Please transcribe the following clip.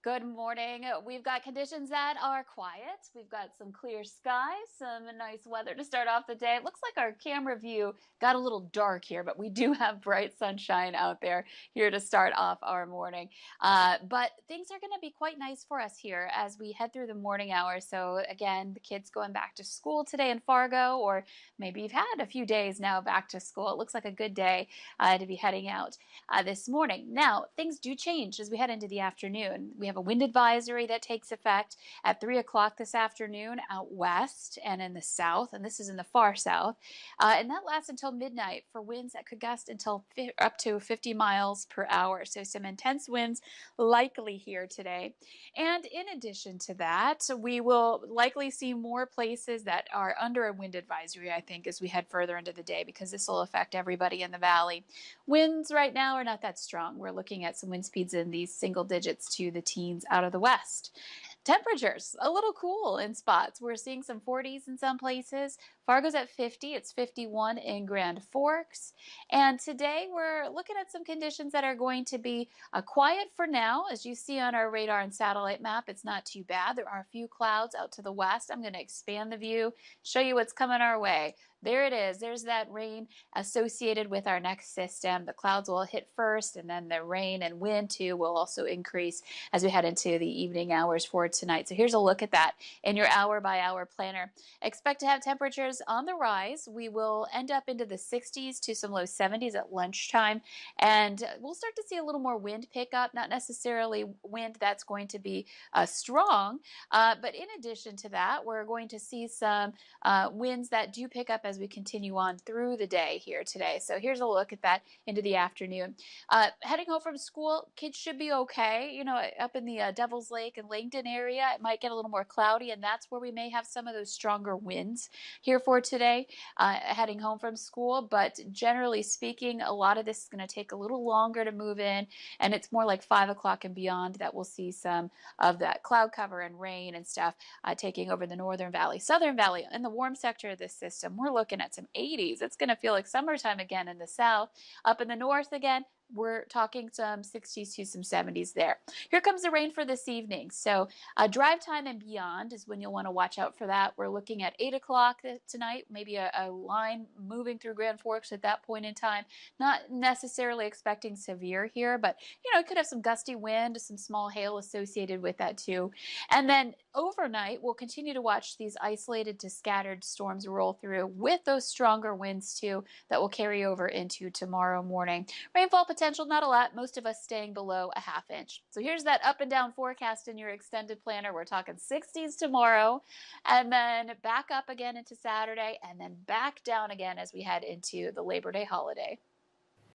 Good morning. We've got conditions that are quiet. We've got some clear skies, some nice weather to start off the day. It looks like our camera view got a little dark here, but we do have bright sunshine out there here to start off our morning. But things are going to be quite nice for us here as we head through the morning hours. So again, the kids going back to school today in Fargo, or maybe you've had a few days now back to school. It looks like a good day to be heading out this morning. Now, things do change as we head into the afternoon. We have a wind advisory that takes effect at 3 o'clock this afternoon out west and in the south, and this is in the far south. And that lasts until midnight for winds that could gust until up to 50 miles per hour. So some intense winds likely here today. And in addition to that, we will likely see more places that are under a wind advisory, I think, as we head further into the day, because this will affect everybody in the valley. Winds right now are not that strong. We're looking at some wind speeds in these single digits to the teens out of the west. Temperatures a little cool in spots. We're seeing some 40s in some places. Fargo's at 50. It's 51 in Grand Forks. And today we're looking at some conditions that are going to be quiet for now. As you see on our radar and satellite map, it's not too bad. There are a few clouds out to the west. I'm going to expand the view, show you what's coming our way. There it is. There's that rain associated with our next system. The clouds will hit first, and then the rain and wind too will also increase as we head into the evening hours for tonight. So here's a look at that in your hour-by-hour planner. Expect to have temperatures on the rise. We will end up into the 60s to some low 70s at lunchtime, and we'll start to see a little more wind pickup, not necessarily wind that's going to be strong, but in addition to that, we're going to see some winds that do pick up as we continue on through the day here today. So here's a look at that into the afternoon. Heading home from school, kids should be okay. You know, up in the Devil's Lake and Langdon area, it might get a little more cloudy, and that's where we may have some of those stronger winds here for today, heading home from school. But generally speaking, a lot of this is going to take a little longer to move in, and it's more like 5 o'clock and beyond that we'll see some of that cloud cover and rain and stuff taking over the northern valley, southern valley. In the warm sector of this system, we're looking at some 80s. It's going to feel like summertime again in the south. Up in the north again, we're talking some 60s to some 70s there. Here comes the rain for this evening. So drive time and beyond is when you'll want to watch out for that. We're looking at 8 o'clock tonight, maybe a line moving through Grand Forks at that point in time. Not necessarily expecting severe here, but you know, it could have some gusty wind, some small hail associated with that too. And then overnight, we'll continue to watch these isolated to scattered storms roll through with those stronger winds too that will carry over into tomorrow morning. Rainfall potential, not a lot, most of us staying below a ½ inch. So here's that up and down forecast in your extended planner. We're talking 60s tomorrow, and then back up again into Saturday, and then back down again as we head into the Labor Day holiday.